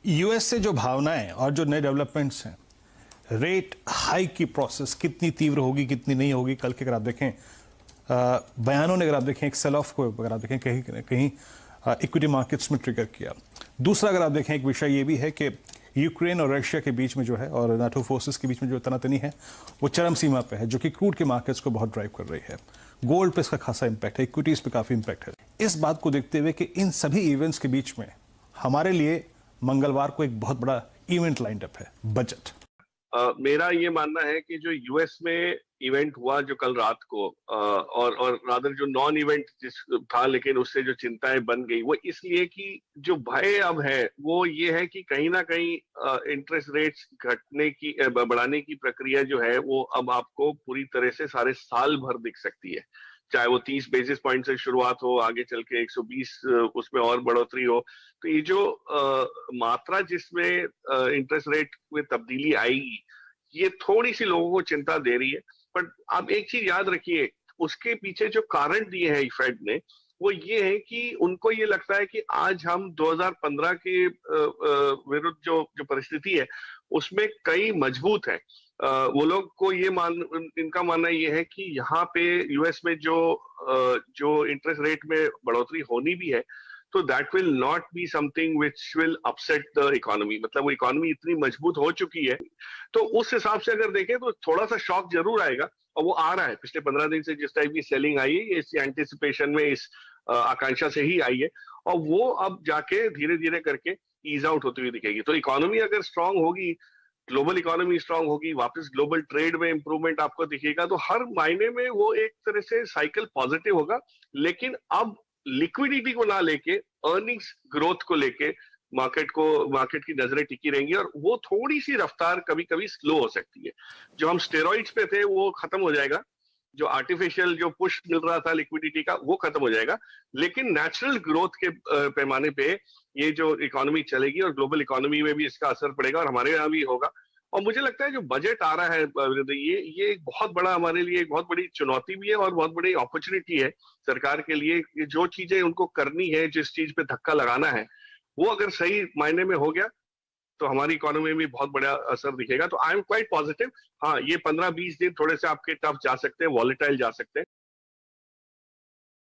US से जो भावनाएं और जो नए डेवलपमेंट्स हैं, रेट हाइक की प्रोसेस कितनी तीव्र होगी कितनी नहीं होगी, कल के अगर आप देखें बयानों ने, अगर आप देखें एक सेल ऑफ को, अगर आप देखें कहीं कहीं इक्विटी मार्केट्स में ट्रिगर किया। दूसरा अगर आप देखें एक विषय ये भी है कि यूक्रेन और रशिया के बीच में जो है और नाटो फोर्सेस के बीच में जो तनातनी है वो चरम सीमा पे है, जो कि क्रूड के मार्केट्स को बहुत ड्राइव कर रही है। गोल्ड पे इसका खासा इंपैक्ट है, इक्विटीज पे काफी इंपैक्ट है। इस बात को देखते हुए कि इन सभी इवेंट्स के बीच में हमारे लिए मंगलवार को एक बहुत बड़ा इवेंट लाइंड अप है, बजट। मेरा ये मानना है कि जो यूएस में इवेंट हुआ जो कल रात को और रादर जो नॉन इवेंट जिस था, लेकिन उससे जो चिंताएं बन गई वो इसलिए कि जो भय अब है वो ये है कि कहीं ना कहीं इंटरेस्ट रेट्स घटने की बढ़ाने की प्रक्रिया जो है वो अब आपको पूरी तरह से सारे साल भर दिख सकती है। चाहे वो 30 बेसिस पॉइंट से शुरुआत हो, आगे चल के 120 उसमें और बढ़ोतरी हो। तो ये जो मात्रा जिसमें इंटरेस्ट रेट में तब्दीली आएगी, ये थोड़ी सी लोगों को चिंता दे रही है। पर आप एक चीज याद रखिए, उसके पीछे जो कारण दिए हैं फेड ने वो ये है कि उनको ये लगता है कि आज हम 2015 के विरुद्ध जो परिस्थिति है उसमें कई मजबूत है। वो लोग को ये इनका मानना ये है कि यहाँ पे यूएस में जो इंटरेस्ट रेट में बढ़ोतरी होनी भी है तो that will not be something which will upset the economy. मतलब वो इकोनॉमी इतनी मजबूत हो चुकी है, तो उस हिसाब से अगर देखें तो थोड़ा सा शॉक जरूर आएगा, और वो आ रहा है। पिछले 15 दिन से जिस टाइप की सेलिंग आई है इस एंटिसिपेशन में, इस आकांक्षा से ही आई है, और वो अब जाके धीरे धीरे करके ईज आउट होती हुई दिखेगी। तो इकोनॉमी अगर स्ट्रांग होगी, ग्लोबल इकोनॉमी स्ट्रांग होगी, वापस ग्लोबल ट्रेड में इंप्रूवमेंट आपको दिखेगा, तो हर मायने में वो एक तरह से साइकिल पॉजिटिव होगा। लेकिन अब लिक्विडिटी को ना लेके अर्निंग्स ग्रोथ को लेके मार्केट की नजरें टिकी रहेंगी, और वो थोड़ी सी रफ्तार कभी कभी स्लो हो सकती है। जो हम स्टेरॉइड्स पे थे वो खत्म हो जाएगा, जो आर्टिफिशियल जो पुश मिल रहा था लिक्विडिटी का वो खत्म हो जाएगा, लेकिन नेचुरल ग्रोथ के पैमाने पे ये जो इकोनॉमी चलेगी और ग्लोबल इकोनॉमी में भी इसका असर पड़ेगा और हमारे यहाँ भी होगा। और मुझे लगता है जो बजट आ रहा है ये एक बहुत बड़ा, हमारे लिए एक बहुत बड़ी चुनौती भी है और बहुत बड़ी अपॉर्चुनिटी है सरकार के लिए। जो चीजें उनको करनी है, जिस चीज पे धक्का लगाना है, वो अगर सही मायने में हो गया तो हमारी इकोनॉमी में बहुत बड़ा असर दिखेगा। तो आई एम क्वाइट पॉजिटिव। हाँ, ये 15-20 दिन थोड़े से आपके टफ जा सकते हैं, वॉलेटाइल जा सकते हैं।